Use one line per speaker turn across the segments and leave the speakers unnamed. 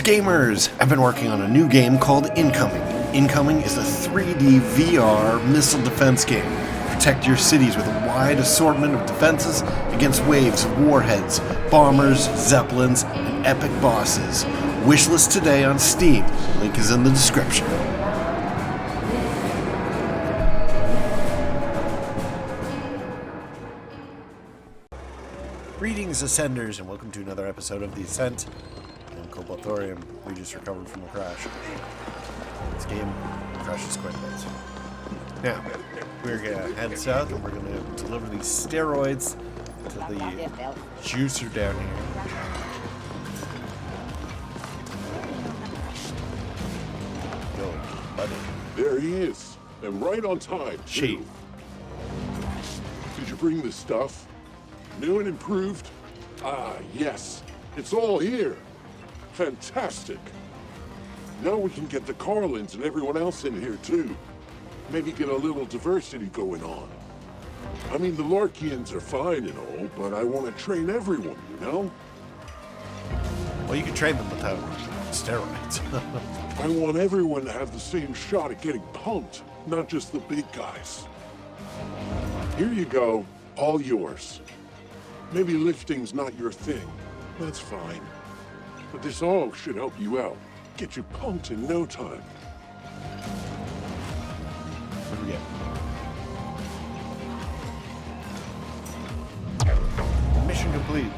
Gamers! I've been working on a new game called Incoming. Incoming is a 3D VR missile defense game. Protect your cities with a wide assortment of defenses against waves of warheads, bombers, zeppelins, and epic bosses. Wishlist today on Steam. Link is in the description. Greetings, Ascenders, and welcome to another episode of the Ascent. I'm Cobalt Thorium. We just recovered from a crash. This game crashes quite a bit. Now, we're gonna head south and we're gonna deliver these steroids to the juicer down here. Yo, buddy.
There he is, and right on time.
Chief.
Did you bring the stuff? New and improved? Ah, yes. It's all here. Fantastic. Now we can get the Carlins and everyone else in here, too. Maybe get a little diversity going on. I mean, the Larkians are fine and all, but I want to train everyone, you know?
Well, you can train them without steroids.
I want everyone to have the same shot at getting pumped, not just the big guys. Here you go, all yours. Maybe lifting's not your thing. That's fine. But this all should help you out. Get you pumped in no time.
What do we get? Mission complete.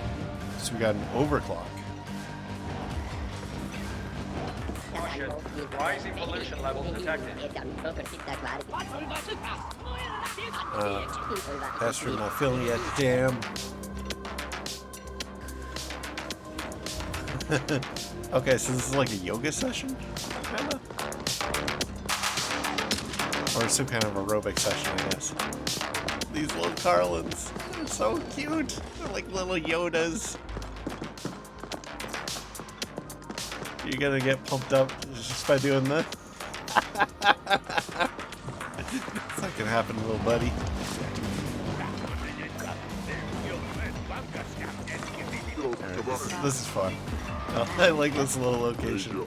So we got an overclock.
Caution. Rising pollution levels detected.
Pass through my affiliate, damn. Okay, so this is like a yoga session? Kinda? Or some kind of aerobic session, I guess. These little Carlins, they're so cute. They're like little Yodas. You're gonna get pumped up just by doing this? It's not gonna happen, little buddy. Right, this is fun. Oh, I like this little location.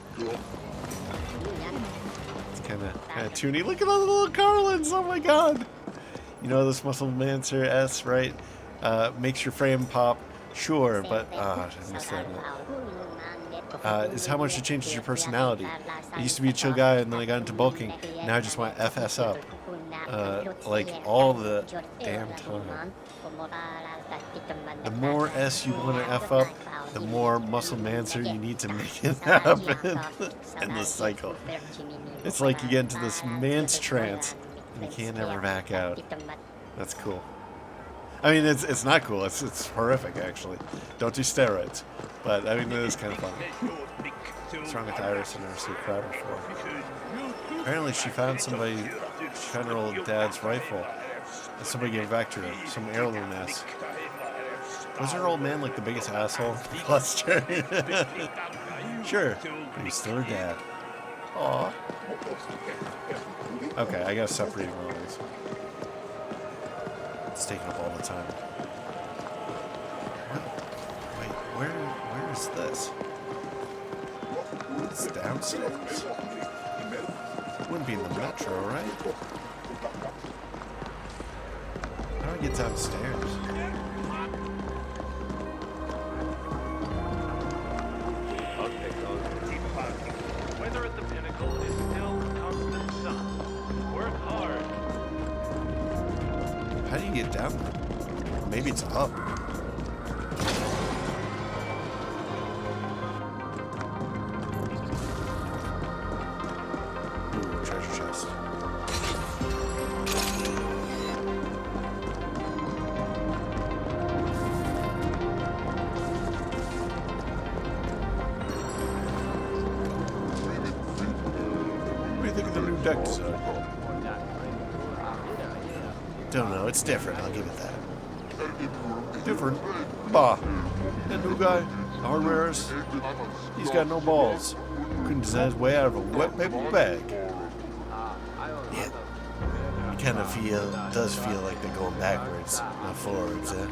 It's kind of toony. Look at all the little Carlins. Oh my god. You know this Muscle Mancer S, right? Makes your frame pop. Sure, but I understand that. Is how much it changes your personality. I used to be a chill guy, and then I got into bulking. Now I just want FS up. Like all the damn time. The more S you want to F up, the more Muscle Mancer you need to make it happen. In this cycle. It's like you get into this man's trance, and you can't ever back out. That's cool. I mean, it's not cool. It's horrific, actually. Don't do steroids. But, I mean, it is kind of fun. What's wrong with Iris? I've never seen a crowd before. Apparently, she found her old dad's rifle. And somebody gave it back to her. Some heirloom mess. Was her old man like the biggest asshole? Cluster. Sure, but he's still her dad. Aww. Okay, I gotta stop reading all these. It's taking up all the time. What? Wait, where is this? It's downstairs. It wouldn't be in the metro, right? How do I get downstairs?
Weather at the pinnacle is still constant sun. Work hard.
How do you get down there? Maybe it's up. Ooh, treasure chest. What do you think of the new deck design? Don't know, it's different, I'll give it that. Different? Bah. That new guy, the hardwareist, he's got no balls. Couldn't design his way out of a wet paper bag. Yeah. It kind of does feel like they're going backwards, not forwards, eh?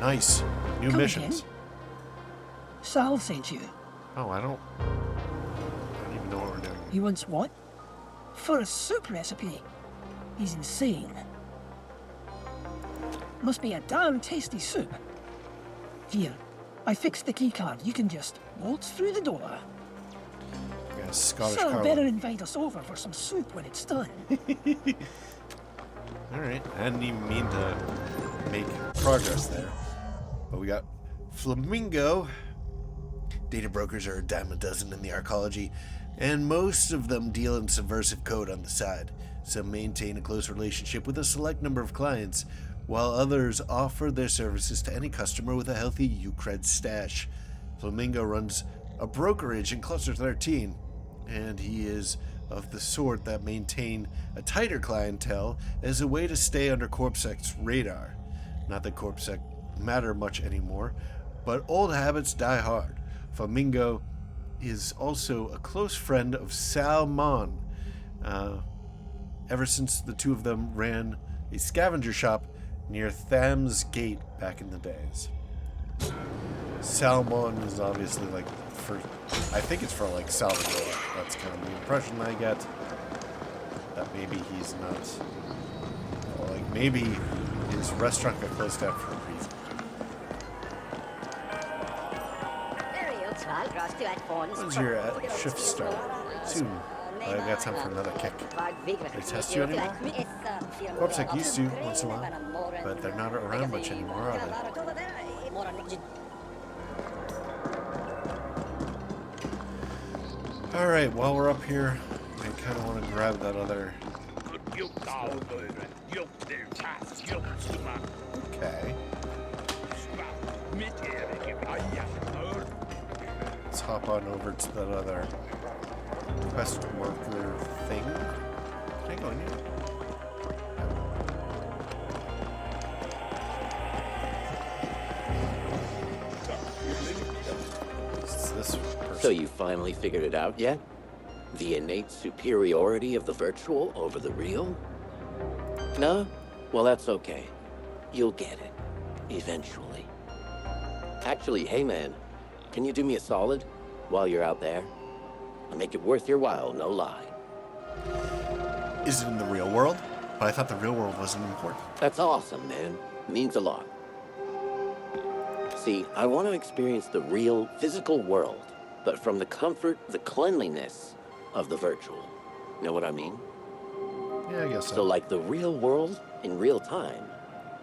Nice. New
Come
missions.
again? Sal sent you.
Oh, I don't even know what we're doing.
He wants what? For a soup recipe. He's insane. Must be a damn tasty soup. Here, I fixed the key card. You can just waltz through the door.
Yeah, Scottish
So
Carlin.
better invite us over for some soup when it's done.
Alright, I didn't even mean to make progress there. But we got Flamingo. Data brokers are a dime a dozen in the arcology, and most of them deal in subversive code on the side. Some maintain a close relationship with a select number of clients, while others offer their services to any customer with a healthy Ucred stash. Flamingo runs a brokerage in Cluster 13, and he is of the sort that maintain a tighter clientele as a way to stay under CorpSec's radar. Not that CorpSec matter much anymore, but old habits die hard. Flamingo is also a close friend of Salmon, ever since the two of them ran a scavenger shop near Tham's Gate back in the days. Salmon is obviously like I think it's for like Salvador. That's kind of the impression I get. That maybe he's not, well, like maybe his restaurant got closed down for a reason. When's your shift start? Soon. I got time for another kick. They test you anymore? CorpSec used to once in a while, but they're not around much anymore, are they? Alright, while we're up here, I kind of want to grab that other... Okay. Let's hop on over to that other quest worker thing. Can I go in here? It's this person.
So you finally figured it out yet? The innate superiority of the virtual over the real? No? Well, that's okay. You'll get it. Eventually. Actually, hey man, can you do me a solid while you're out there? I'll make it worth your while, no lie.
Is it in the real world? But I thought the real world wasn't important.
That's awesome, man. Means a lot. See, I want to experience the real, physical world, but from the comfort, the cleanliness of the virtual. Know what I mean?
Yeah, I guess so.
So like the real world in real time,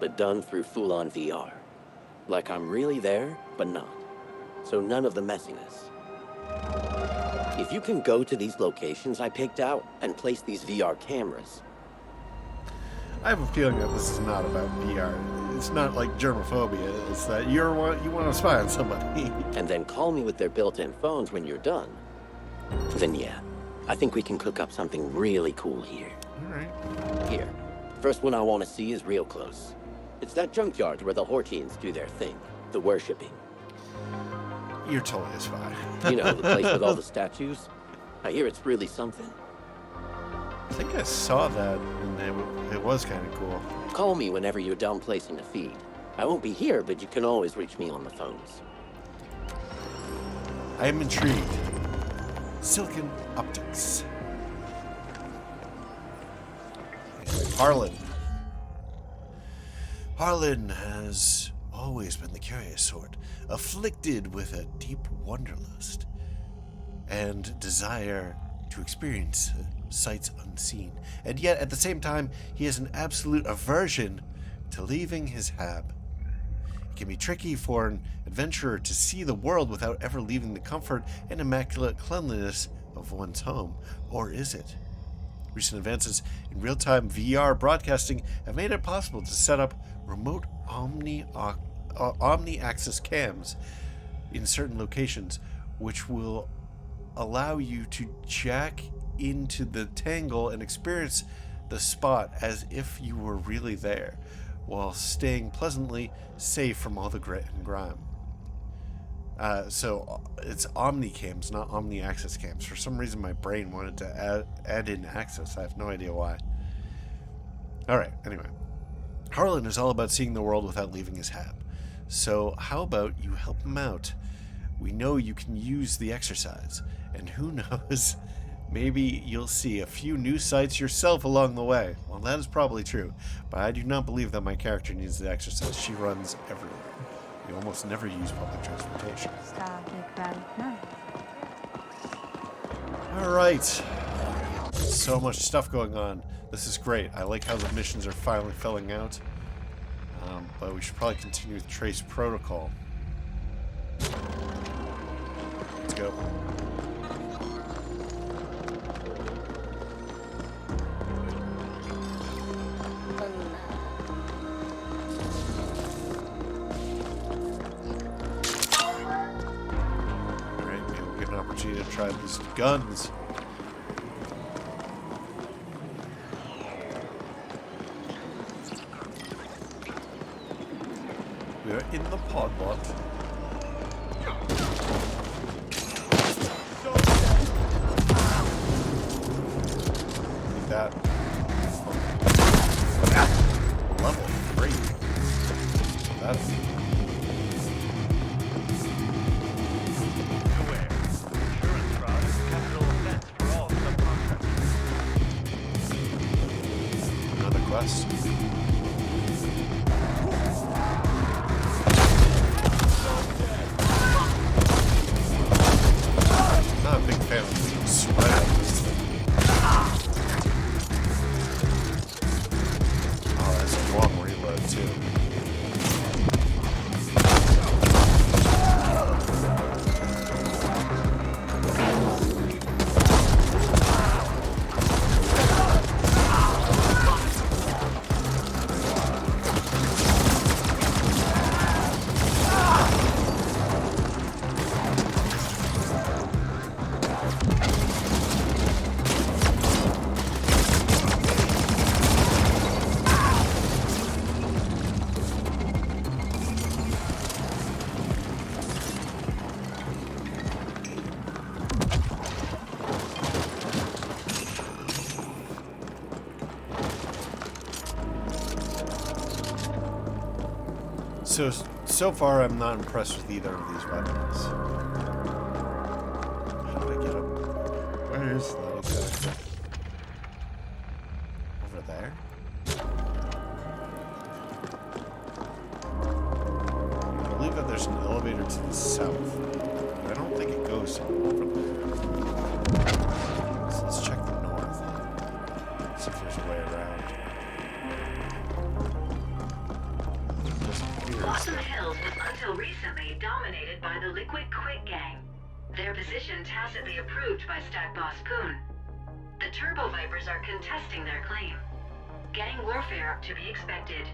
but done through full-on VR. Like I'm really there, but not. So none of the messiness. If you can go to these locations I picked out and place these VR cameras.
I have a feeling that this is not about VR. It's not like germophobia. It's that you want to spy on somebody.
And then call me with their built-in phones when you're done. Then yeah, I think we can cook up something really cool here.
All right.
Here, first one I want to see is real close. It's that junkyard where the Hortians do their thing, the worshipping.
You're totally a spy.
You know, the place with all the statues? I hear it's really something.
I think I saw that, and it was kind of cool.
Call me whenever you're done placing the feed. I won't be here, but you can always reach me on the phones.
I am intrigued. Silicon Optics. Harlan. Harlan has always been the curious sort, afflicted with a deep wanderlust and desire to experience sights unseen. And yet, at the same time, he has an absolute aversion to leaving his hab. It can be tricky for an adventurer to see the world without ever leaving the comfort and immaculate cleanliness of one's home. Or is it? Recent advances in real-time VR broadcasting have made it possible to set up remote omni-access cams in certain locations, which will allow you to jack into the tangle and experience the spot as if you were really there, while staying pleasantly safe from all the grit and grime. So it's omni-cams, not omni-access cams. For some reason my brain wanted to add in access. I have no idea why. Alright, anyway. Harlan is all about seeing the world without leaving his hab. So how about you help him out? We know you can use the exercise, and who knows, maybe you'll see a few new sights yourself along the way. Well, that is probably true, but I do not believe that my character needs the exercise. She runs everywhere. We almost never use public transportation. Alright. So much stuff going on. This is great. I like how the missions are finally filling out. But we should probably continue with Trace Protocol. Let's go. Alright, maybe we'll get an opportunity to try these guns. We are in the pod lot. Need that. Level 3. That's...
Beware. Insurance fraud is a capital offense for all subcontractors.
Another quest. Not a big fan of being spread out this thing. Oh, that's a long reload too. So far, I'm not impressed with either of these weapons. How do I get up? Where is the little guy? Over there? I believe that there's an elevator to the south. But I don't think it goes over there. So let's check the north. See if there's a way around.
Blossom Hills was until recently dominated by the Liquid Quick Gang. Their position tacitly approved by Stack Boss Poon. The Turbo Vipers are contesting their claim. Gang warfare to be expected.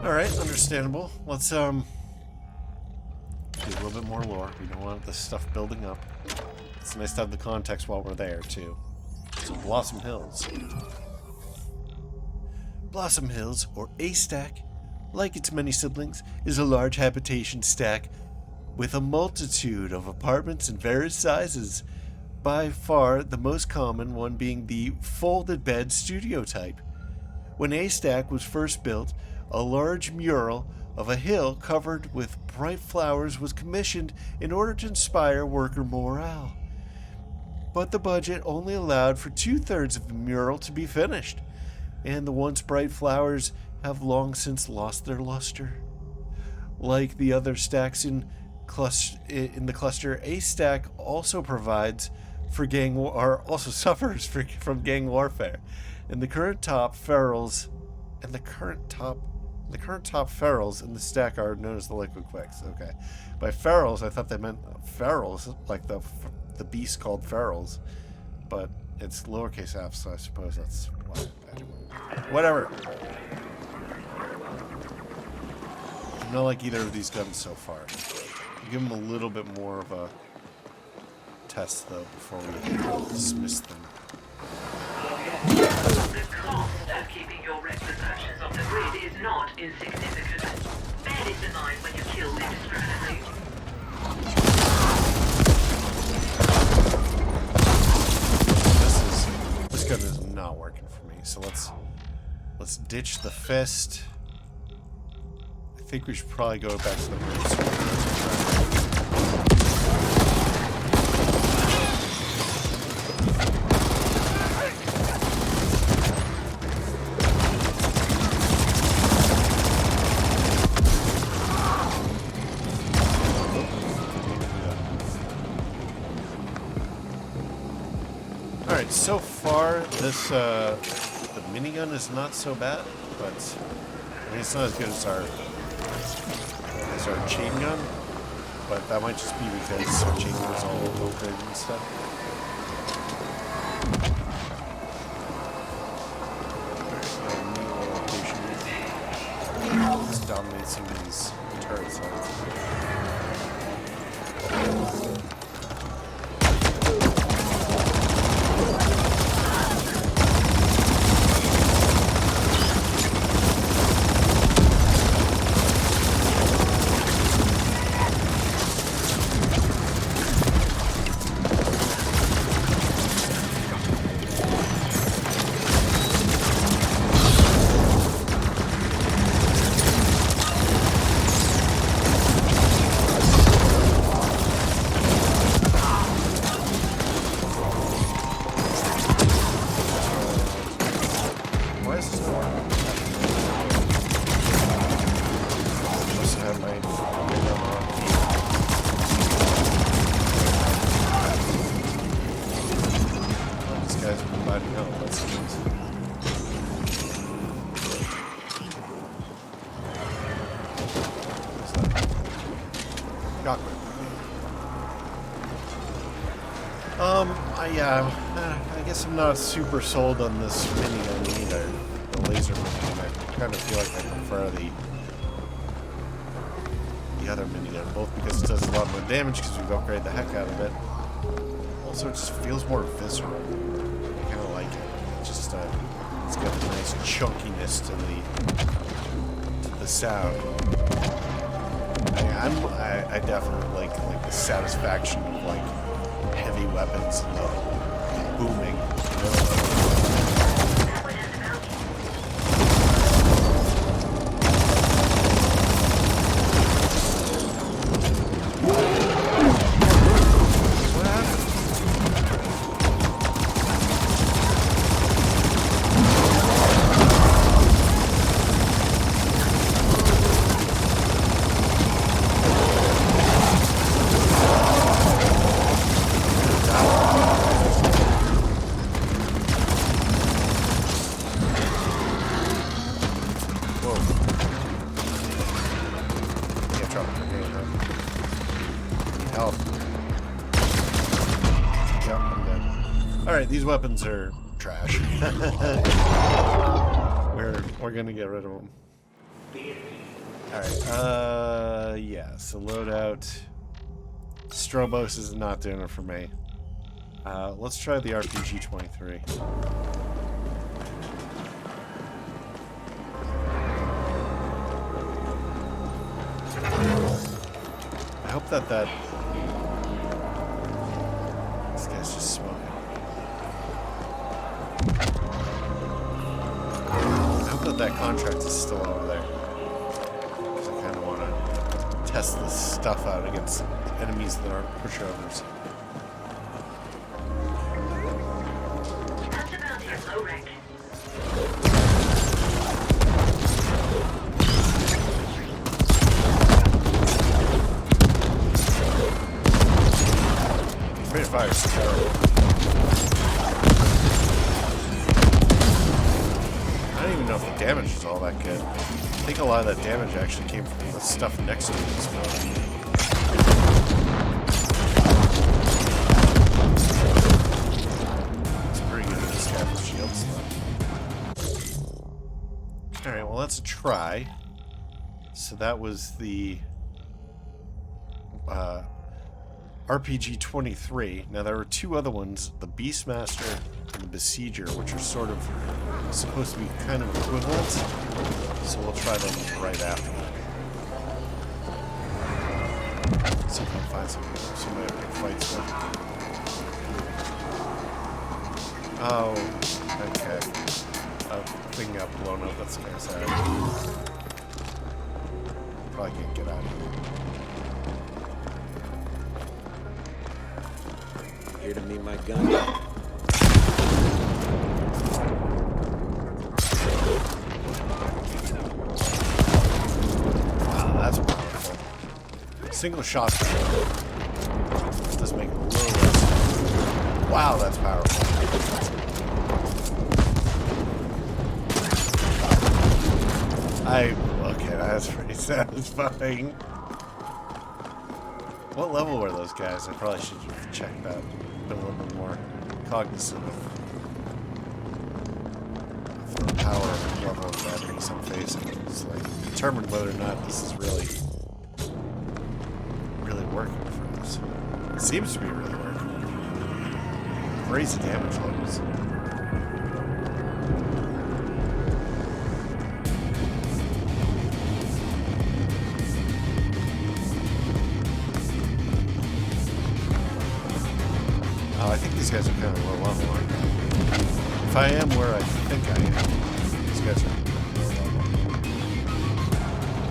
Alright, understandable. Let's do a little bit more lore. We don't want this stuff building up. It's nice to have the context while we're there, too. So Blossom Hills. Blossom Hills, or A-Stack, like its many siblings, is a large habitation stack with a multitude of apartments in various sizes. By far, the most common one being the folded bed studio type. When A-Stack was first built, a large mural of a hill covered with bright flowers was commissioned in order to inspire worker morale. But the budget only allowed for 2/3 of the mural to be finished, and the once bright flowers have long since lost their luster. Like the other stacks in the cluster, A-Stack also provides for also suffers from gang warfare. And the current top ferals in the stack are known as the Liquid Quicks. Okay, by ferals I thought they meant ferals, like the beast called ferals, but it's lowercase f, so I suppose that's why. Whatever. I don't like either of these guns so far. I'll give them a little bit more of a test, though, before we dismiss them.
The cost of keeping your reckless actions off the grid is not insignificant. Bear this in mind when you kill indiscriminately.
This gun is not working for me, so let's ditch the fist think we should probably go back to the bridge. Alright, so far this the minigun is not so bad, but I mean it's not as good as our chain gun, but that might just be because our chain gun is all upgraded and stuff. Let's dominate some of these turret sides. I guess I'm not super sold on this minigun either. The laser minigun. I kind of feel like I prefer the other minigun, both because it does a lot more damage because we've upgraded the heck out of it. Also, it just feels more visceral. I kind of like it. It's just it's got a nice chunkiness to the sound. I definitely like the satisfaction of like heavy weapons and the booming. These weapons are trash. We're gonna get rid of them. Alright, yeah, so loadout. Strobos is not doing it for me. Let's try the RPG-23. I hope that this guy's just smoking. That contract is still over there. So I kind of want to test this stuff out against enemies that aren't pushovers.
That's about your low rank.
Rate of fire is terrible. I don't even know if the damage is all that good. I think a lot of that damage actually came from the stuff next to it as well. It's pretty good at this guy with shields. Alright, well that's a try. So that was the RPG-23. Now there were two other ones, the Beastmaster and the Besieger, which are sort of supposed to be kind of equivalent. So we'll try them right after. See if I can find somebody to pick fights with. Oh, okay. A thing got blown up, that's the guy's head. Probably can't get out of here.
Here to meet my gun.
Wow, that's powerful. Single shot does make it a little less. Wow, that's powerful. Okay, that's pretty satisfying. What level were those guys? I probably should have checked that. Been a little bit more cognizant of the power level of batteries I'm facing. It's like determine whether or not this is really working for us. It seems to be really working. Crazy damage levels. Oh, I think these guys are kind of low level, aren't they? If I am where I think I am, these guys are low level.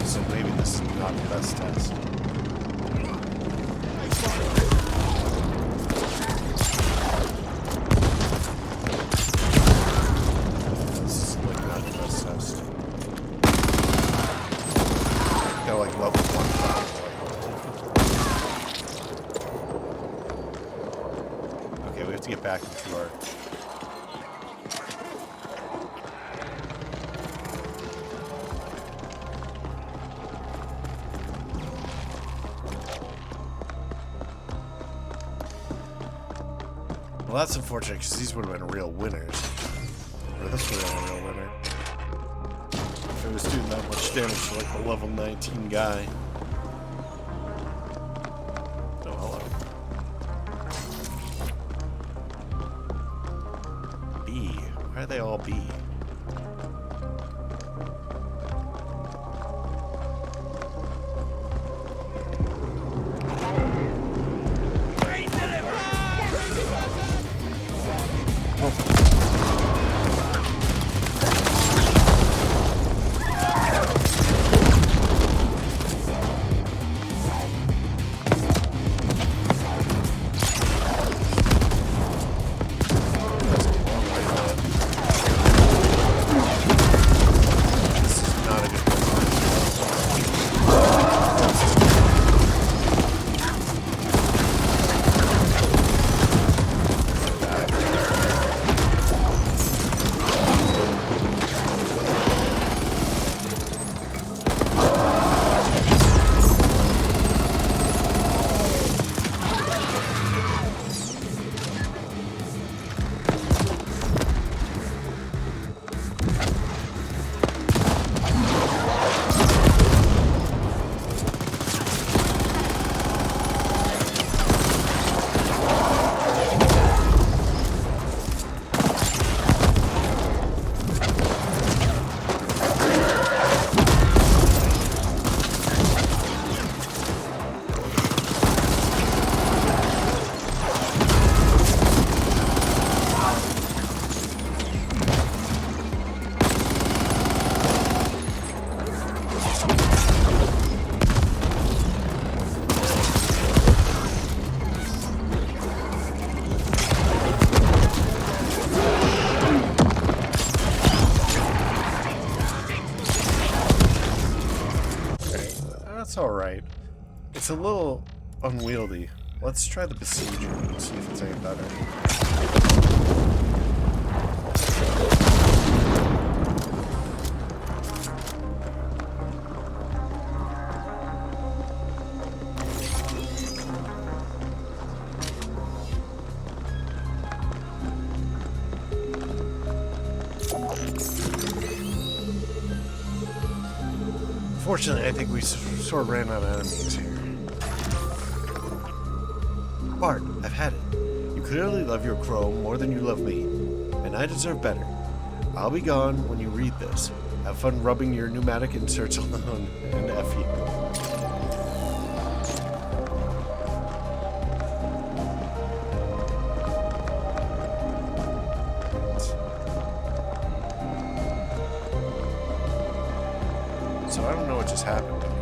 So maybe this is not the best test. This is like not the best test. Got like level 1 probably. Okay, we have to get back into our... Well, that's unfortunate because these would have been real winners. Or this would have been a real winner. If it was doing that much damage to like a level 19 guy. Oh, hello. B. Why are they all B? That's alright. It's a little unwieldy. Let's try the Besieger and see if it's any better. Unfortunately, I think we sort of ran out of enemies here. Bart, I've had it. You clearly love your crow more than you love me, and I deserve better. I'll be gone when you read this. Have fun rubbing your pneumatic inserts alone, and F you. So I don't know what just happened to me.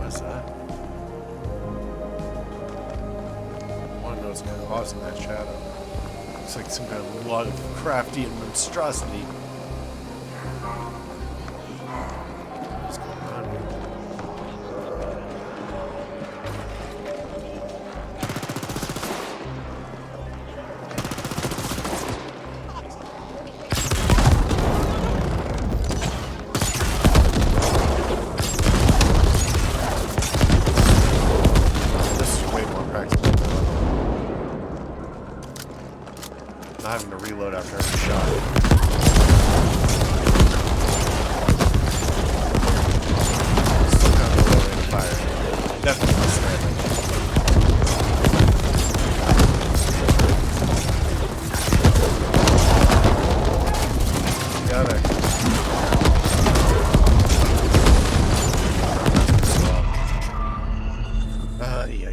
What is that? I want to know what's causing that shadow. Looks like some kind of lot of crafty and monstrosity. What's going on here? Having to reload after every shot. Still kind of low rate of fire. Definitely standing. Got it.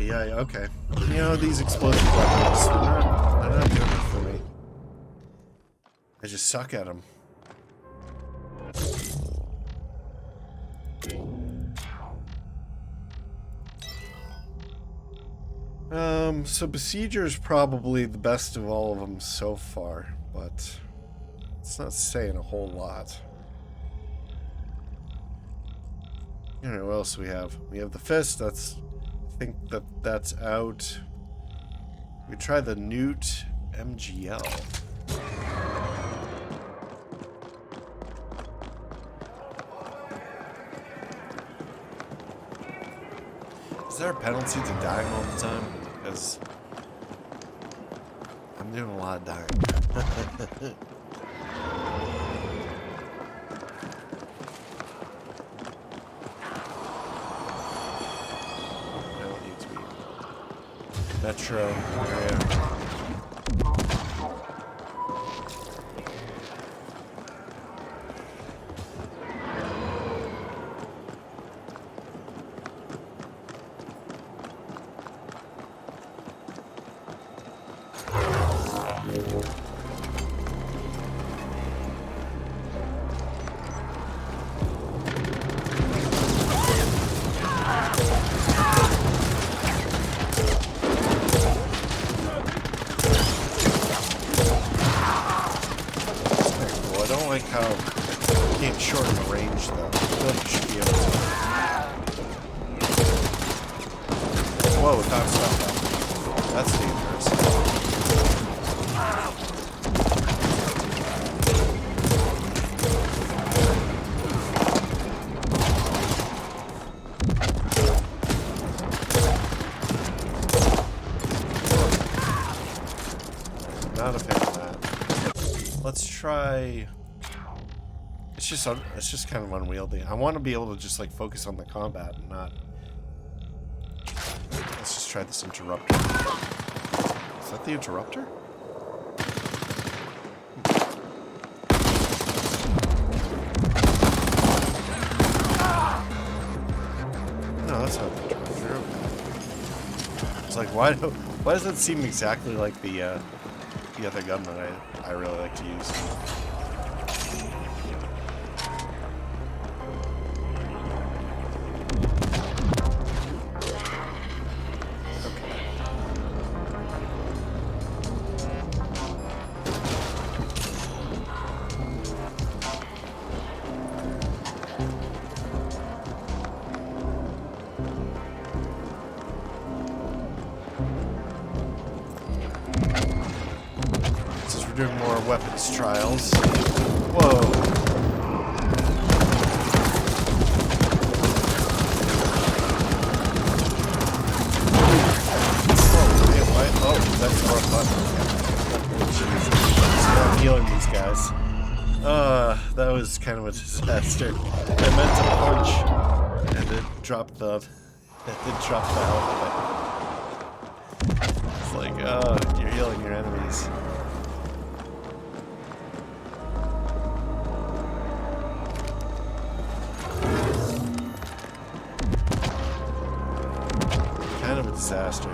Yeah, okay. You know, these explosive weapons, they're not doing it for me. I just suck at them. So Besieger is probably the best of all of them so far, but it's not saying a whole lot. Alright, what else do we have? We have the Fist, I think that's out. We try the Newt MGL. Is there a penalty to dying all the time? Because I'm doing a lot of dying. I don't need to be metro area. Whoa, it got stuff up. That's dangerous. Not a fan of that. Let's try... It's just kind of unwieldy. I want to be able to just like focus on the combat and not... Let's just try this interrupter. Is that the interrupter? No, that's not the interrupter. It's like, why does it seem exactly like the other gun that I really like to use? Doing more weapons trials. Whoa. Oh, that's more fun. Jeez. I'm healing these guys. That was kind of a disaster. I meant to punch, and it dropped the health thing. It's like, you're healing your enemies. Disaster.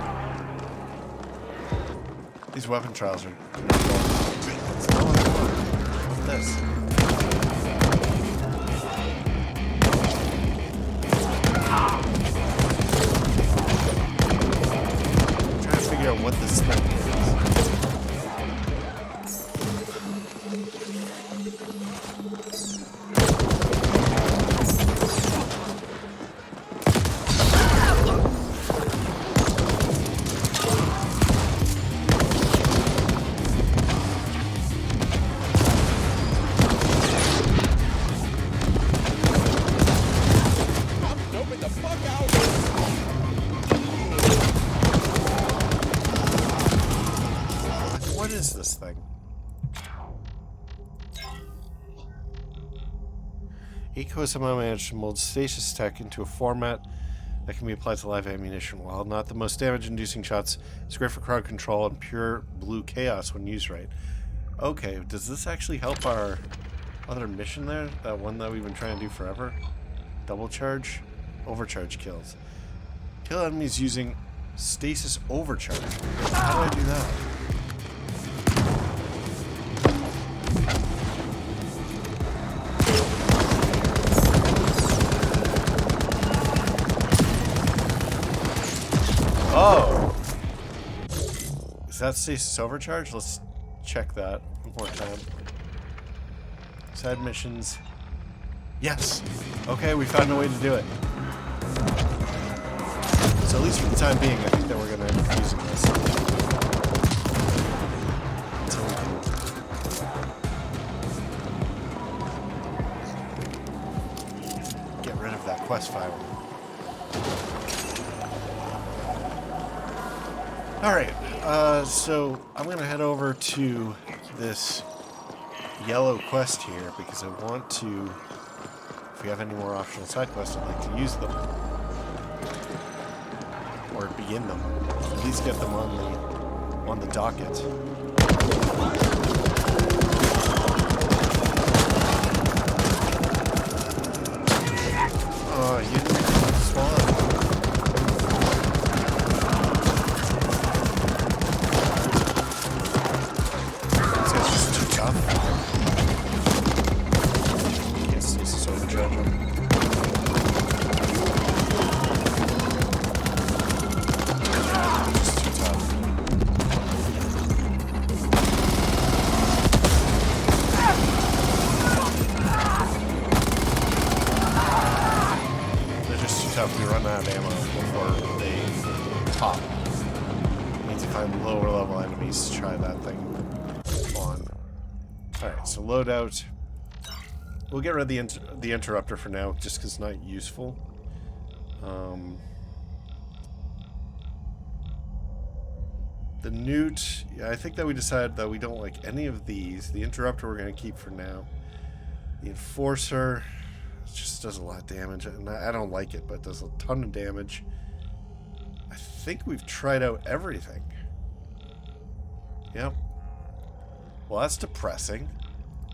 These weapon trials are... What's going on? What's this? Eco has somehow managed to mold stasis tech into a format that can be applied to live ammunition. While not the most damage-inducing shots, it's great for crowd control and pure blue chaos when used right. Okay, does this actually help our other mission there? That one that we've been trying to do forever? Double charge? Overcharge kills. Kill enemies using stasis overcharge. How do I do that? Oh! Is that stasis overcharge? Let's check that one more time. Side missions. Yes! Okay, we found a way to do it. So at least for the time being, I think that we're going to end up using this. Until we can get rid of that quest file. Alright, so I'm going to head over to this yellow quest here because I want to, if we have any more optional side quests, I'd like to use them. Or begin them. At least get them on the docket. Oh, you didn't spawn. We run out of ammo before they pop. We need to find lower level enemies to try that thing on. Alright, so loadout. We'll get rid of the interrupter for now, just because it's not useful. The newt, yeah, I think that we decided that we don't like any of these. The interrupter we're going to keep for now. The enforcer just does a lot of damage, and I don't like it, but it does a ton of damage. I think we've tried out everything. Yep. Well, that's depressing.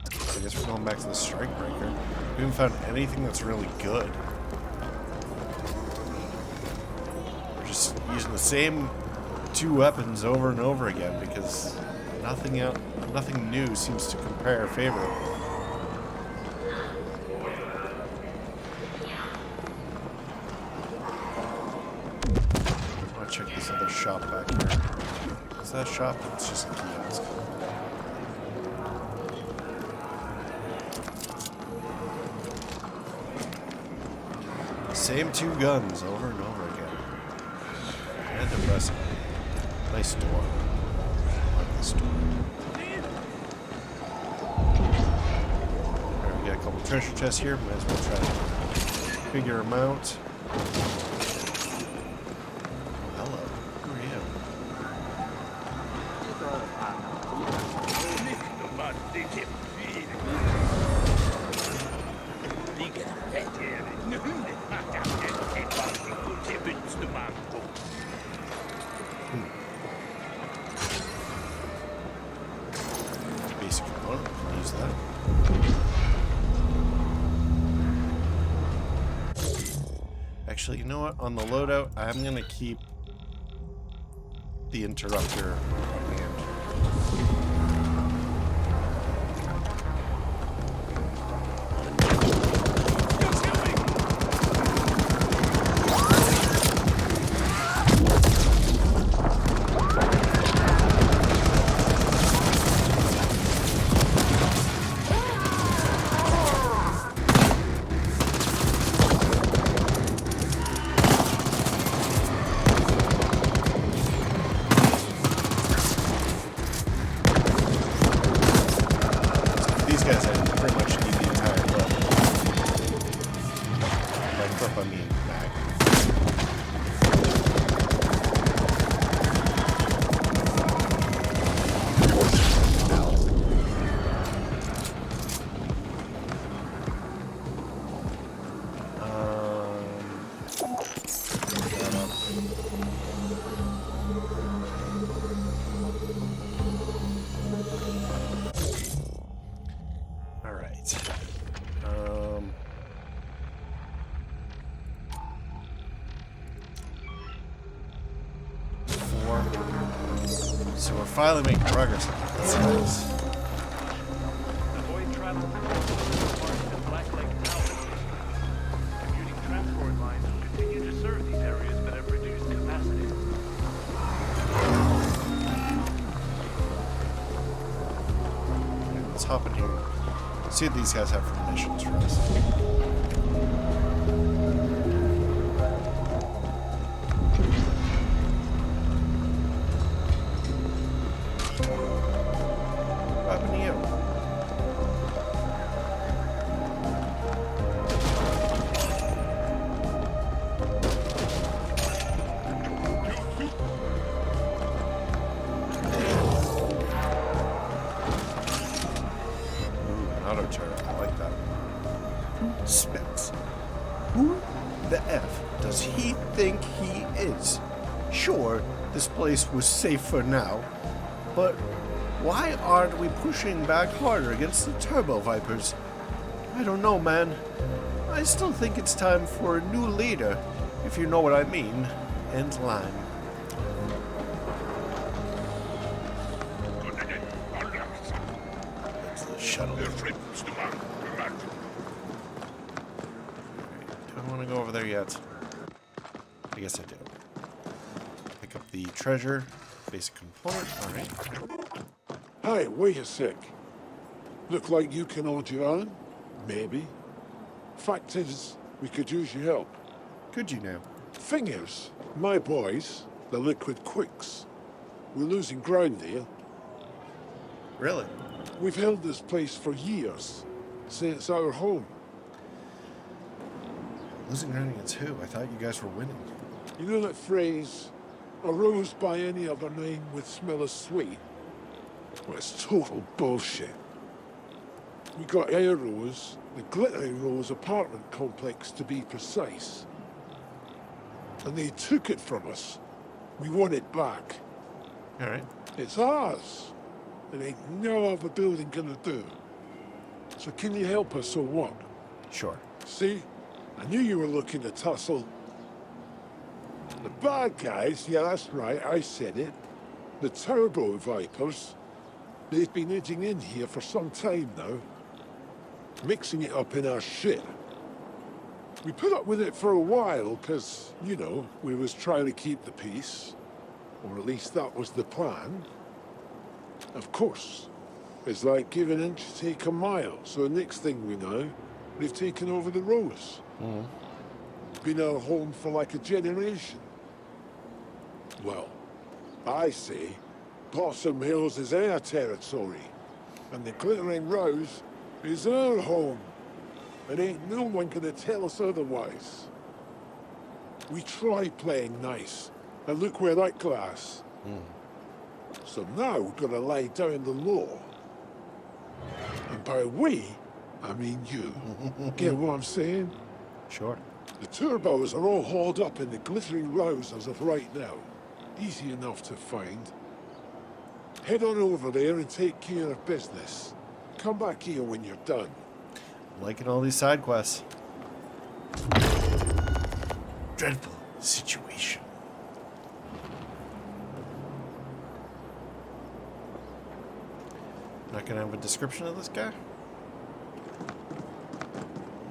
I guess we're going back to the strike breaker. We haven't found anything that's really good. We're just using the same two weapons over and over again because nothing new seems to compare favorably. Check this other shop back here. Is that a shop? It's just a kiosk. Same two guns over and over again. And depressing. Nice door. I like this door. Alright, we got a couple treasure chests here. Might as well try to figure them out. Basic component, use that. Actually, you know what? On the loadout, I'm gonna keep the interrupter on hand. All right. Four. So we're finally making progress. That's nice.
Avoid travel to the Black Lake Tower. Commuting transport lines will continue to serve these areas but at reduced capacity.
Let's hop in here. See what these guys have for missions for us. What happened to you? Auto turret. I like that. Specs. Who the F does he think he is? Sure, this place was safe for now, but why aren't we pushing back harder against the Turbo Vipers? I don't know, man. I still think it's time for a new leader, if you know what I mean. End line. That's the shuttle. Alright, do I want to go over there yet? I guess I do. Pick up the treasure, basic component. Alright.
Hey, wait a sec. Look like you can hold your own? Maybe. Fact is, we could use your help.
Could you now?
Thing is, my boys, the Liquid Quicks, we're losing ground here.
Really?
We've held this place for years, since it's our home.
Losing ground against who? I thought you guys were winning.
You know that phrase, a rose by any other name would smell as sweet? Well, it's total bullshit. We got our rose, the Glittering Rose apartment complex to be precise. And they took it from us. We want it back.
Alright.
It's ours. It ain't no other building gonna do. So can you help us or what?
Sure.
See? I knew you were looking to tussle. The bad guys, yeah, that's right, I said it. The Turbo Vipers. They've been edging in here for some time now. Mixing it up in our shit. We put up with it for a while, because, you know, we was trying to keep the peace. Or at least that was the plan. Of course. It's like give an inch, take a mile. So the next thing we know, they've taken over the Rose. Been our home for like a generation. Well, I say, Blossom Hills is our territory. And the Glittering Rose is our home. And ain't no one gonna tell us otherwise. We tried playing nice, and look where that glass. So now we're gonna lay down the law. And by we, I mean you. Get what I'm saying?
Sure.
The turbos are all hauled up in the Glittering Rose as of right now. Easy enough to find. Head on over there and take care of business. Come back here when you're done.
Liking all these side quests. Dreadful situation. Not gonna have a description of this guy?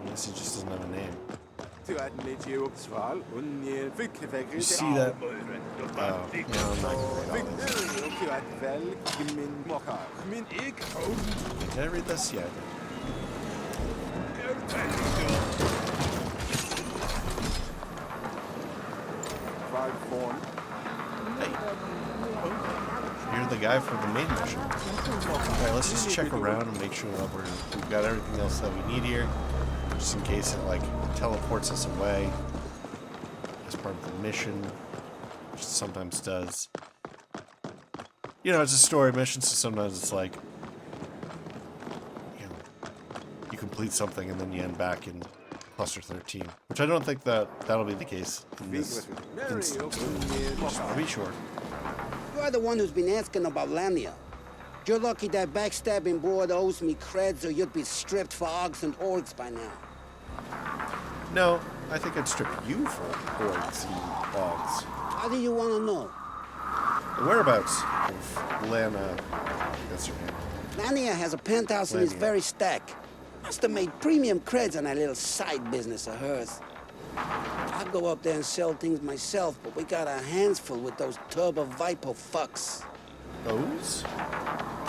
I guess he just doesn't have a name. You see that? Oh, no, I'm not gonna read all this. Did I read this? Yeah, I did. Hey. You're the guy for the main mission. Alright, let's just check around and make sure that we've got everything else that we need here. Just in case it, like, teleports us away as part of the mission, which it sometimes does. You know, it's a story mission, so sometimes it's like, you know, you complete something and then you end back in Cluster 13, which I don't think that'll be the case in this instance. Just want to be sure.
You are the one who's been asking about Lamnia. You're lucky that backstabbing broad owes me creds, or you'd be stripped for Ogs and Orgs by now.
No, I think I'd strip you for Orgs and Ogs.
How do you want to know?
The whereabouts of Lana, that's her name.
Lamnia has a penthouse in his very stack. Must have made premium creds on that little side business of hers. I'd go up there and sell things myself, but we got our hands full with those turbo viper fucks.
Those?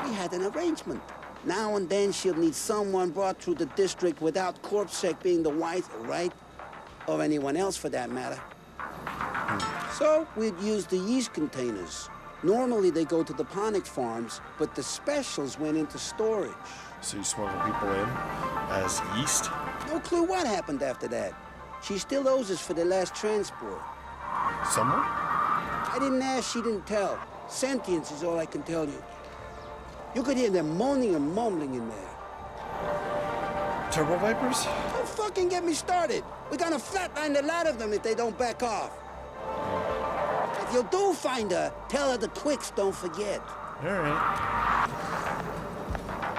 We had an arrangement. Now and then she'll need someone brought through the district without CorpSec being the white, right? Or anyone else for that matter. So we'd use the yeast containers. Normally they go to the ponic farms, but the specials went into storage.
So you smuggle people in as yeast?
No clue what happened after that. She still owes us for the last transport.
Someone?
I didn't ask, she didn't tell. Sentience is all I can tell you. You could hear them moaning and mumbling in there.
Turbo Vipers?
Don't fucking get me started. We're gonna flatline the lot of them if they don't back off. If you do find her, tell her the quicks don't forget.
All right.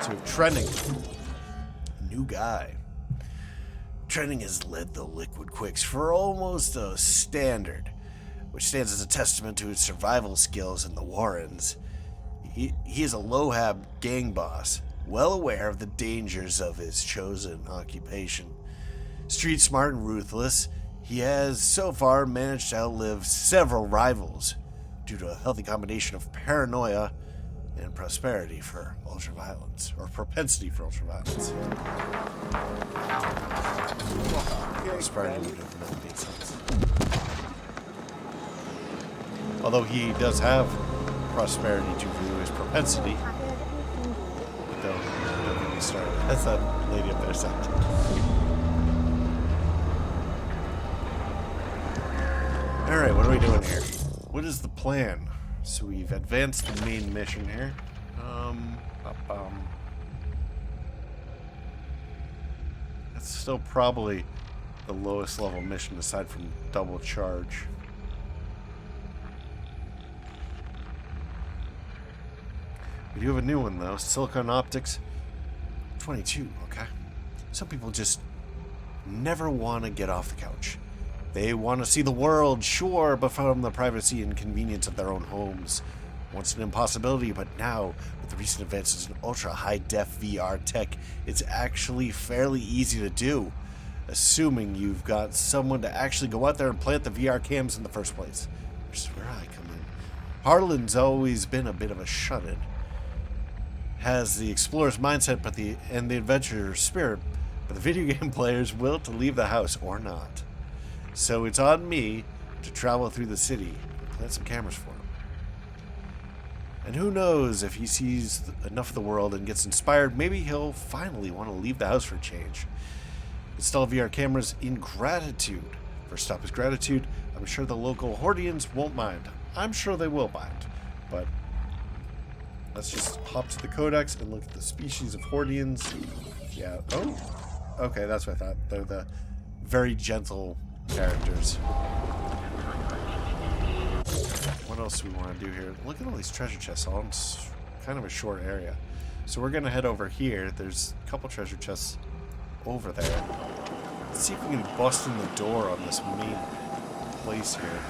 So Trending, new guy. Trending has led the Liquid Quicks for almost a standard, which stands as a testament to his survival skills in the Warrens. He is a Lohab gang boss, well aware of the dangers of his chosen occupation. Street smart and ruthless, he has so far managed to outlive several rivals due to a healthy combination of paranoia and prosperity for ultraviolence, or propensity for ultraviolence. Prosperity would have never made sense. Although he does have prosperity due to his propensity. But don't get me started. That's that lady up there said. Alright, what are we doing here? What is the plan? So we've advanced the main mission here. That's still probably the lowest level mission aside from double charge. We do have a new one though, Silicon Optics 22, okay? Some people just never want to get off the couch. They want to see the world, sure, but from the privacy and convenience of their own homes. Once an impossibility, but now, with the recent advances in ultra-high-def VR tech, it's actually fairly easy to do, assuming you've got someone to actually go out there and plant the VR cams in the first place. Which is where I come in. Harlan's always been a bit of a shut-in. Has the explorer's mindset and the adventurer's spirit, but the video game player's will to leave the house or not. So it's on me to travel through the city and plant some cameras for him. And who knows, if he sees enough of the world and gets inspired, maybe he'll finally want to leave the house for a change. Install VR cameras in gratitude. First stop is gratitude. I'm sure the local Hordians won't mind. I'm sure they will mind. But let's just hop to the codex and look at the species of Hordians. Yeah. Oh. Okay, that's what I thought. They're the very gentle characters. What else do we want to do here? Look at all these treasure chests all in kind of a short area. So we're going to head over here. There's a couple treasure chests over there. Let's see if we can bust in the door on this main place here.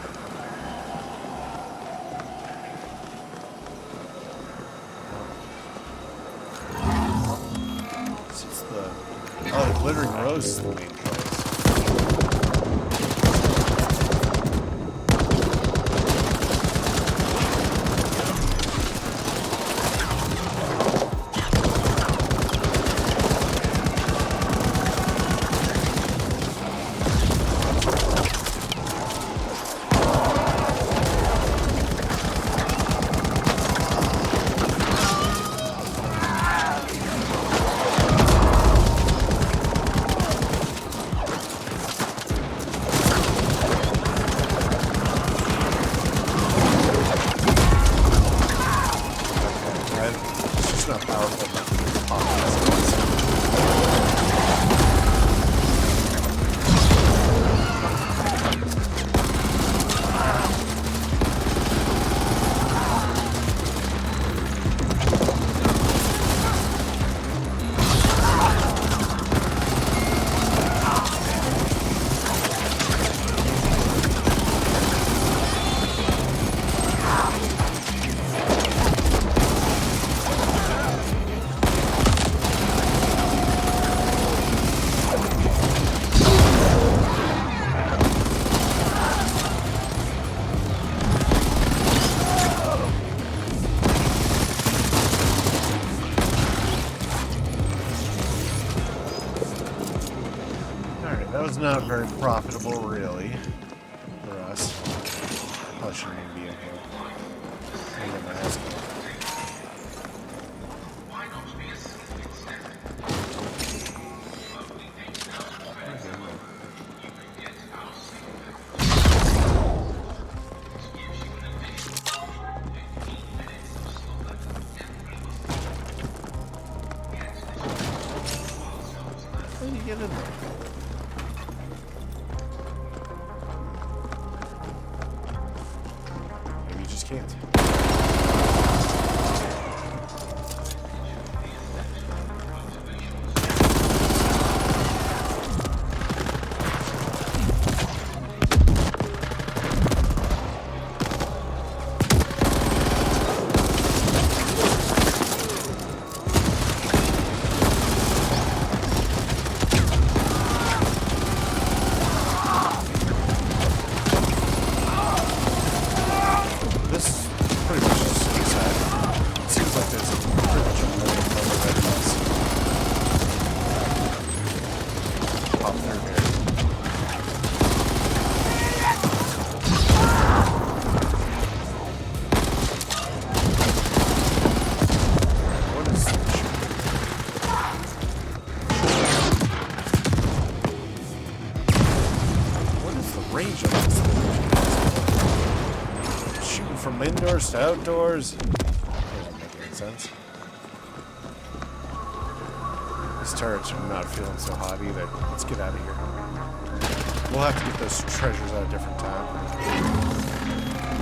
Oh, the Glittering Rose is the main place. is not very profitable, really, for us. Probably shouldn't even be in here. I'm gonna ask. How do you get in there? Maybe you just can't. Indoors to outdoors. Doesn't make any sense. These turrets are not feeling so hot either. Let's get out of here. We'll have to get those treasures at a different time.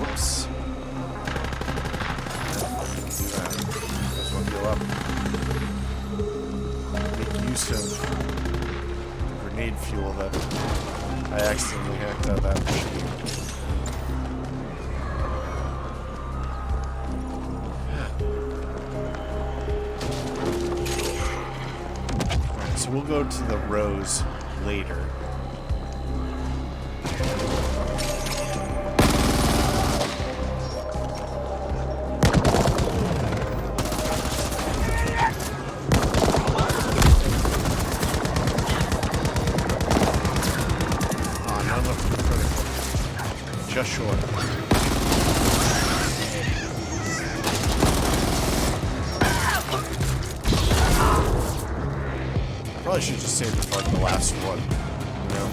Whoops. Do that. This one go up. Make use of the grenade fuel that I accidentally hacked out that machine. So we'll go to the Rose later. Oh, not enough critical. Just short. Probably should just save it for like the last one, you know?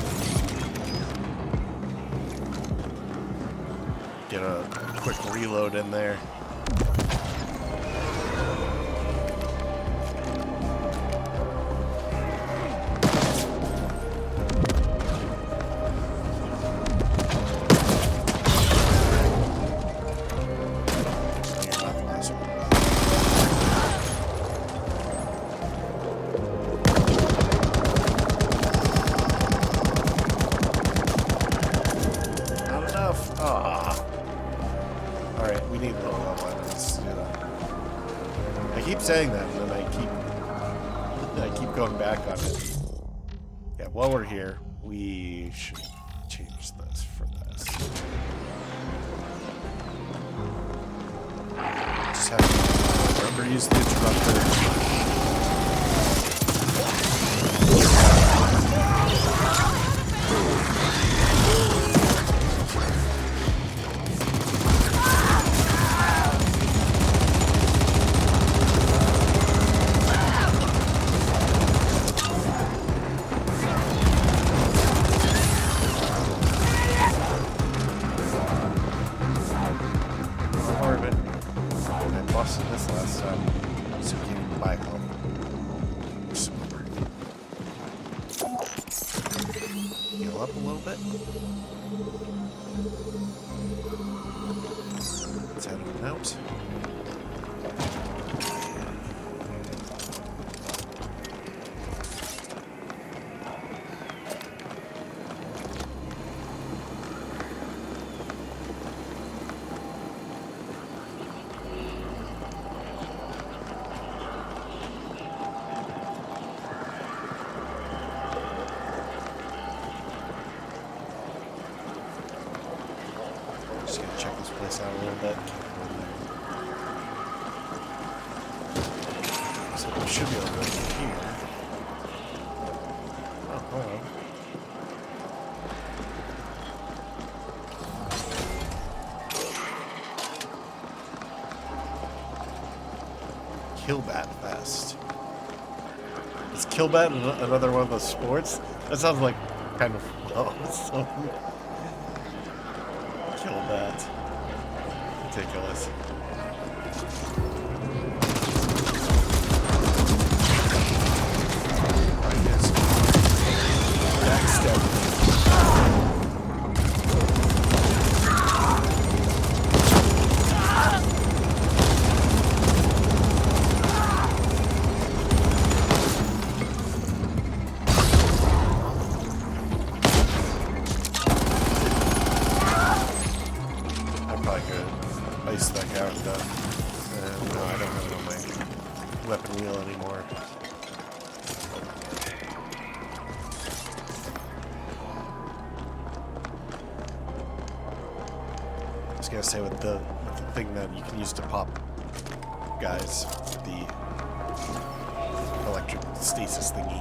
Get a quick reload in there. Saying that, and then I keep going back on it. Yeah, while we're here, we should change this for this. Just have to remember to use the interrupter. This last time, so we can even buy home. Heal up a little bit. Let's head on out. Just gonna check this place out a little bit. So we should be able to go in here. Oh, hold on. Killbat Fest. Is Killbat another one of those sports? That sounds like kind of awesome. Killbat. Ridiculous. Backstep. I probably could ice that guy with that. No, I don't have it on my weapon wheel anymore. I was gonna say with the thing that you can use to pop guys, the electric stasis thingy.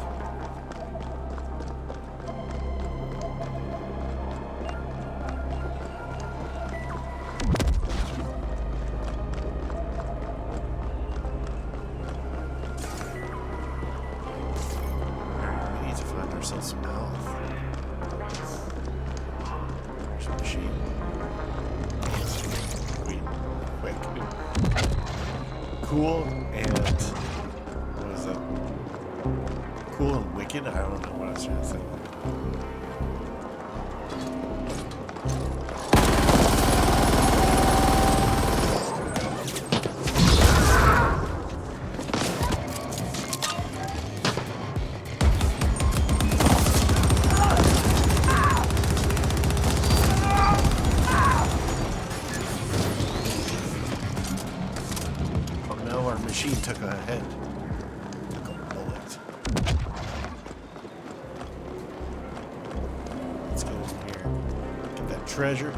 We need to find ourselves some health. There's a machine. Quick. Cool and what is it? Cool and wicked? I don't know what I was trying to say. Machine took a head. Took a bullet. Let's get in here. Get that treasure.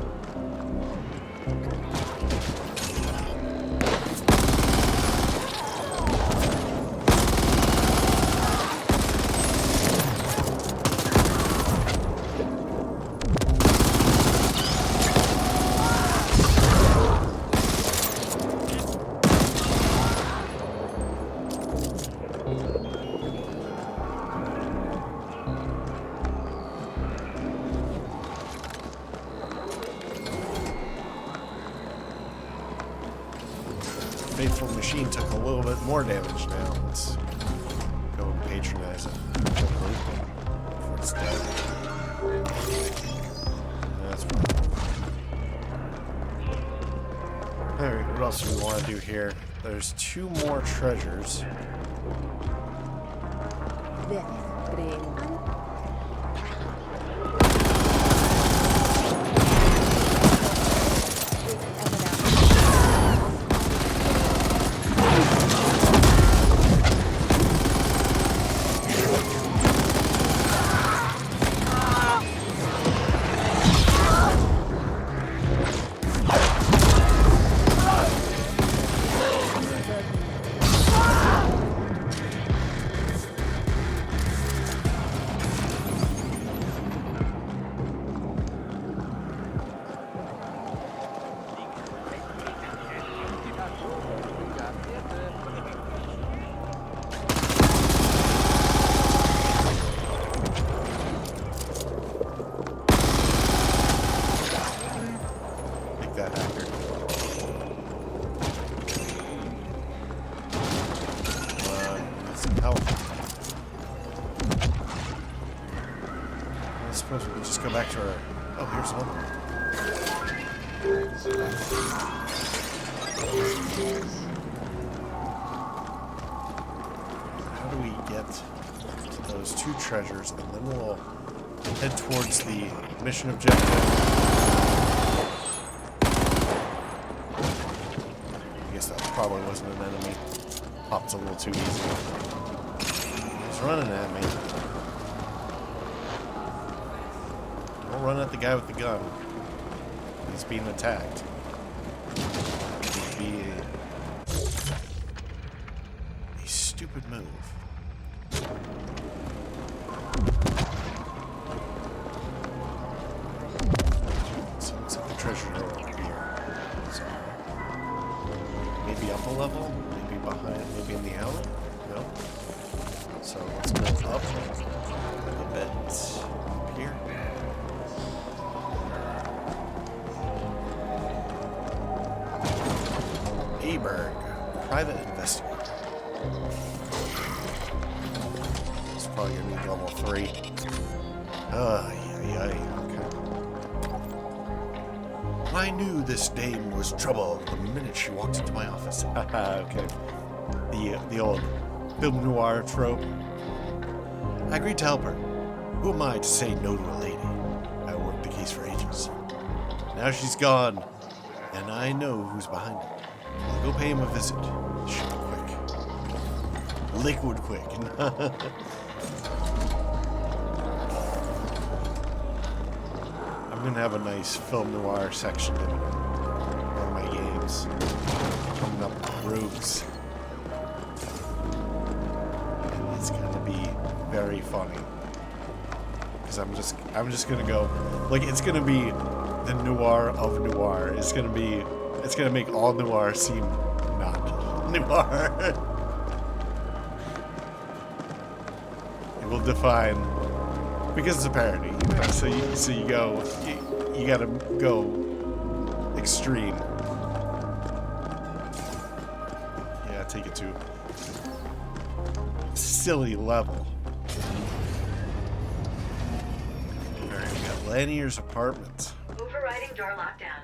Faithful machine took a little bit more damage now. Let's go and patronize it. Before it's dead. That's fine. Alright, what else do we want to do here? There's 2 more treasures. Go back to our... Oh, here's one. How do we get to those 2 treasures, and then we'll head towards the mission objective. I guess that probably wasn't an enemy. Popped a little too easy. He's running at me. Don't run at the guy with the gun. He's being attacked. It'd be a stupid move. So looks like the treasure over here. So maybe up a level, maybe behind, maybe in the alley? No. So let's go up a bit here. Aberg, private investigator. It's probably gonna need level 3. Okay. I knew this dame was trouble the minute she walked into my office. Okay. The old film noir trope. I agreed to help her. Who am I to say no to a lady? I worked the case for ages. Now she's gone, and I know who's behind it. I'll go pay him a visit. Should be quick. Liquid quick. I'm gonna have a nice film noir section in one of my games. Coming up with rogues. And it's gonna be very funny. Because I'm just gonna go, like, it's gonna be the noir of noir. It's gonna make all noir seem not noir. It will define, because it's a parody, you know, so you gotta go extreme. Yeah, take it to a silly level. Alright, we got Lanier's apartment.
Overriding door lockdown.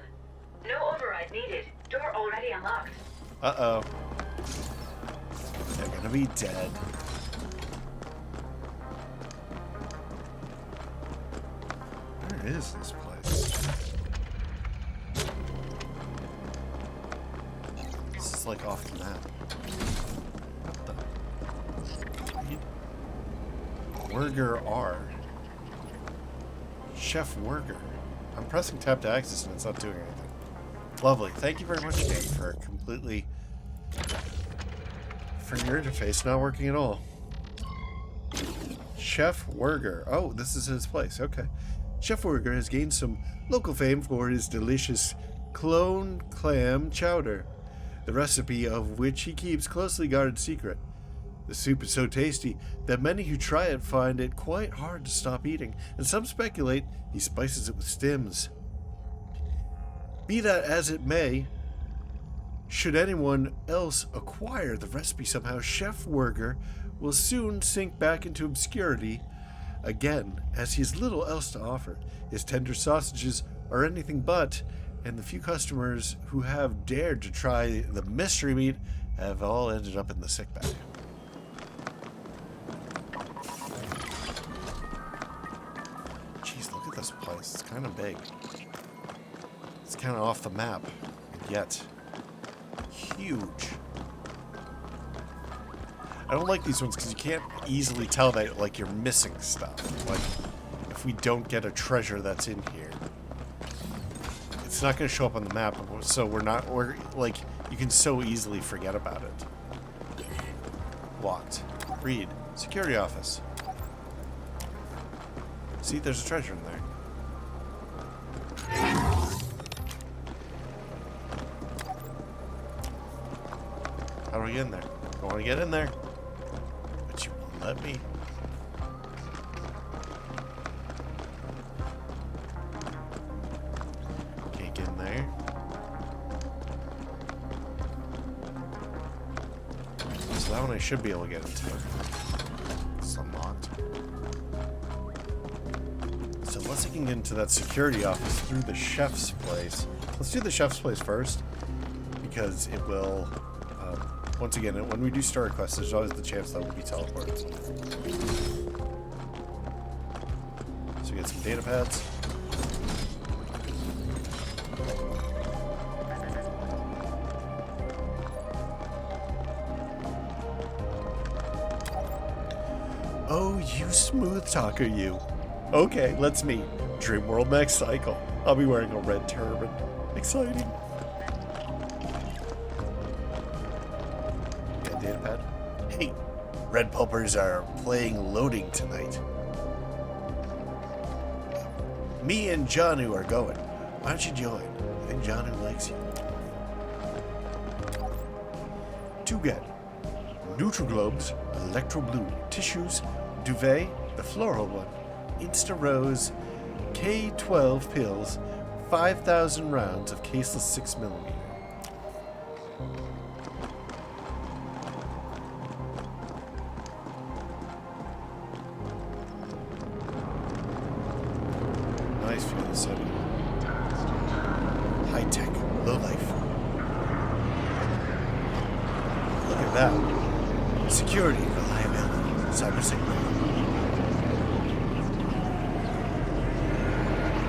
No override needed. Door already unlocked.
Uh-oh. They're gonna be dead. Where is this place? This is like off the map. What the? Werger R. Chef Werger. I'm pressing tab to access and it's not doing anything. Lovely. Thank you very much, game, for your interface not working at all. Chef Werger. Oh, this is his place. Okay. Chef Werger has gained some local fame for his delicious clone clam chowder, the recipe of which he keeps closely guarded secret. The soup is so tasty that many who try it find it quite hard to stop eating, and some speculate he spices it with stems. Be that as it may, should anyone else acquire the recipe somehow, Chef Werger will soon sink back into obscurity again, as he has little else to offer. His tender sausages are anything but, and the few customers who have dared to try the mystery meat have all ended up in the sick bag. Jeez, look at this place. It's kind of big. It's kind of off the map, and yet huge. I don't like these ones because you can't easily tell that, like, you're missing stuff. Like, if we don't get a treasure that's in here, it's not going to show up on the map, so we're like, you can so easily forget about it. Locked. Read. Security office. See, there's a treasure in there. How do we get in there? I want to get in there. But you won't let me. Can't get in there. So that one I should be able to get into. It's unlocked. So unless I can get into that security office through the chef's place. Let's do the chef's place first. Because it will... once again, when we do story quests, there's always the chance that we'll be teleported. So we get some data pads. Oh, you smooth talker, you. Okay, let's meet. Dream World next cycle. I'll be wearing a red turban. Exciting. Data pad. Hey, Red Pulpers are playing loading tonight. Me and Janu are going. Why don't you join? I think Janu likes you. to get Nutriglobes, Electro Blue, Tissues, Duvet, the floral one, Insta Rose, K12 pills, 5,000 rounds of caseless 6mm. Nice view of the city. High tech, low life. Look at that. Security, reliability, cyber signal.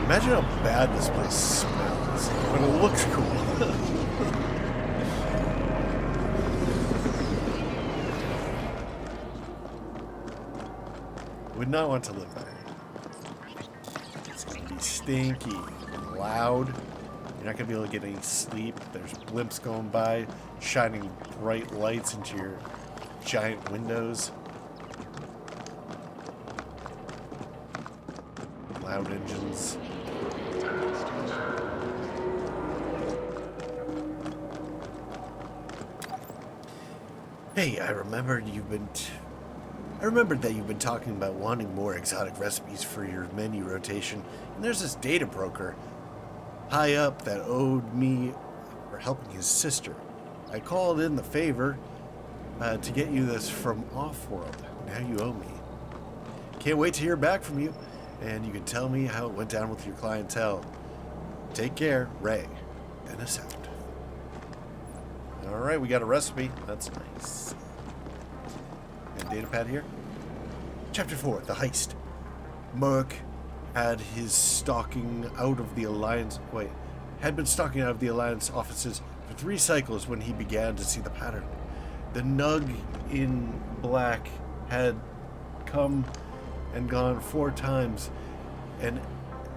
Imagine how bad this place smells, but it looks cool. Would not want to live there. It's going to be stinky, loud. You're not going to be able to get any sleep. There's blimps going by, shining bright lights into your giant windows. Loud engines. Hey, I remembered that you've been talking about wanting more exotic recipes for your menu rotation, and there's this data broker high up that owed me for helping his sister. I called in the favor to get you this from Offworld. Now you owe me. Can't wait to hear back from you, and you can tell me how it went down with your clientele. Take care, Ray. And Ascent. Alright, we got a recipe. That's nice. And data pad here. Chapter 4, The Heist. Merc had been stalking out of the Alliance offices for 3 cycles when he began to see the pattern. The Nug in black had come and gone 4 times, and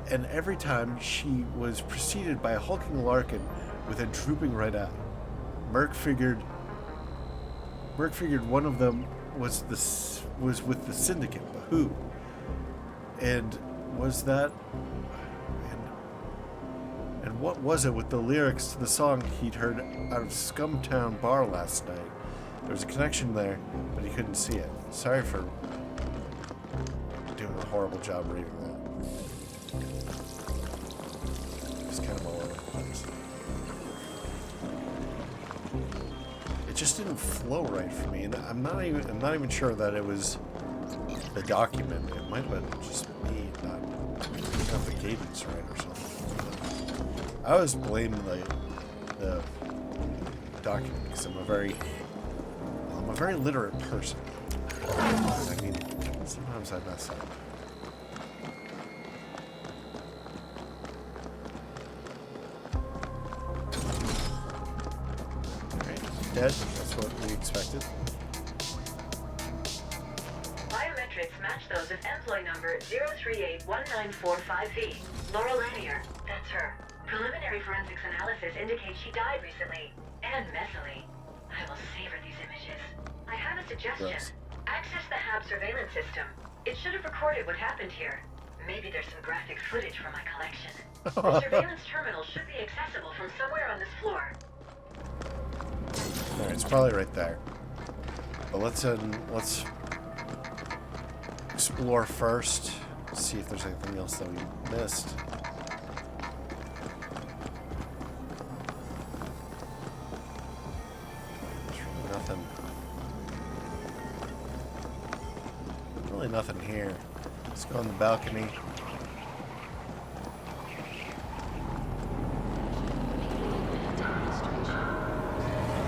every time she was preceded by a hulking Larkin with a drooping right eye. Merc figured one of them was with the Syndicate, but who? And was that? And what was it with the lyrics to the song he'd heard out of Scumtown Bar last night? There was a connection there, but he couldn't see it. Sorry for doing a horrible job reading that. It's kind of all over the place. It just didn't flow right for me, and I'm not even sure that it was the document. It might have been just me not have the cadence right or something. I always blame the document because I'm a very literate person. I mean, sometimes I mess up. Dead. That's what we expected.
Biometrics match those of employee number 0381945V. Laurel Lanier. That's her. Preliminary forensics analysis indicates she died recently. And messily. I will savor these images. I have a suggestion.
Gross.
Access the HAB surveillance system. It should have recorded what happened here. Maybe there's some graphic footage from my collection. The surveillance terminal should be accessible from somewhere on this floor.
Alright, it's probably right there. But let's explore first. See if there's anything else that we missed. There's really nothing. Really nothing here. Let's go on the balcony.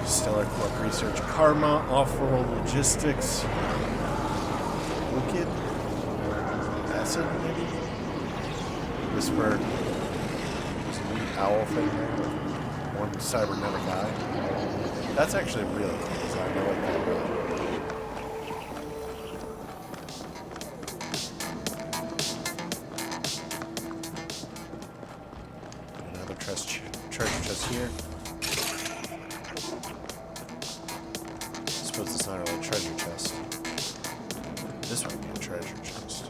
Stellar Corp Research, Karma, Off-World Logistics, Wicked, Ascent, maybe? Whisper, there's a neat owl thing there with one cybernetic eye. That's actually real, because I know it that well. Another treasure chest here. I suppose it's not really a treasure chest. This might be a treasure chest.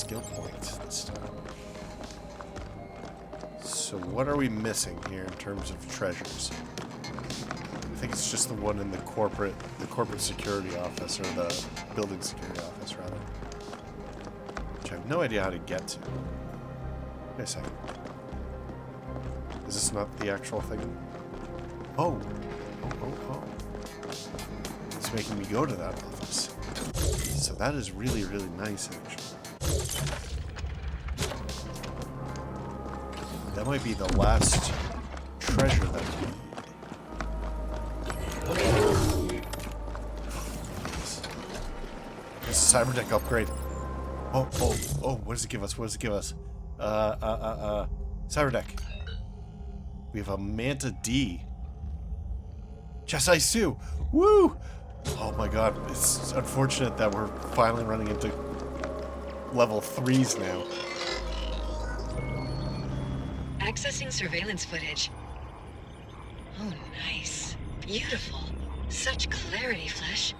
skill point this time. So what are we missing here in terms of treasures? I think it's just the one in the corporate security office, or the building security office, rather. Which I have no idea how to get to. Wait a second. Is this not the actual thing? Oh. Oh. It's making me go to that office. So that is really, really nice, actually. That might be the last treasure that we need. It's a cyberdeck upgrade. Oh, what does it give us? What does it give us? Cyberdeck. We have a Manta D. Chesai Sue! Woo! Oh my god, it's unfortunate that we're finally running into level 3s now.
Accessing surveillance footage. Oh, nice. Beautiful. Such clarity, Flesh.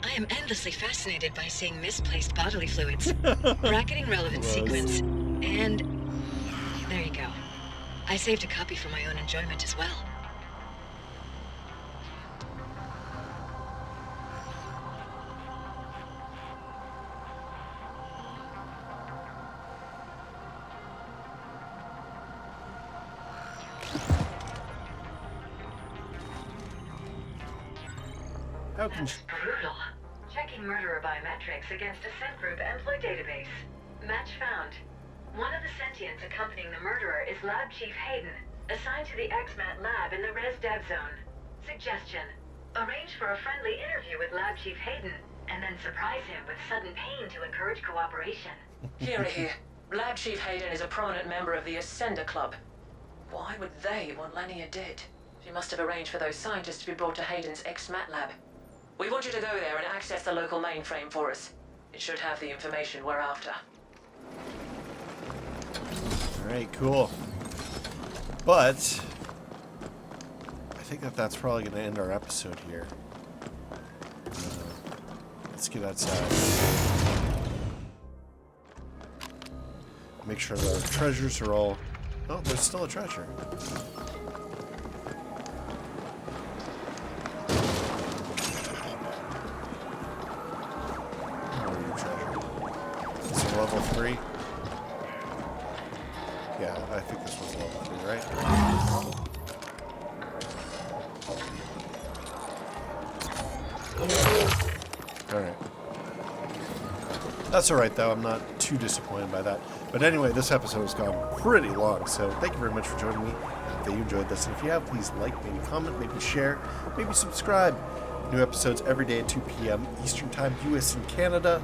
I am endlessly fascinated by seeing misplaced bodily fluids. Bracketing relevant sequence. And there you go. I saved a copy for my own enjoyment as well.
How can
That's brutal. Checking murderer biometrics against Ascent Group employee database. Match found. One of the sentients accompanying the murderer is Lab Chief Hayden, assigned to the XMAT lab in the Res Dev Zone. Suggestion: arrange for a friendly interview with Lab Chief Hayden, and then surprise him with sudden pain to encourage cooperation.
Here. Lab Chief Hayden is a prominent member of the Ascender Club. Why would they want Lania dead? She must have arranged for those scientists to be brought to Hayden's XMAT lab. We want you to go there and access the local mainframe for us. It should have the information we're after.
Alright, cool. But I think that's probably going to end our episode here. Let's get outside. Make sure that our treasures are all... Oh, there's still a treasure. Level 3? Yeah, I think this was level 3, right? Alright. That's alright, though. I'm not too disappointed by that. But anyway, this episode has gone pretty long, so thank you very much for joining me. I hope that you enjoyed this. And if you have, please like, maybe comment, maybe share, maybe subscribe. New episodes every day at 2 p.m. Eastern Time, US and Canada.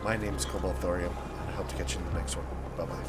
My name is Cobalt Thorium, and I hope to catch you in the next one. Bye-bye.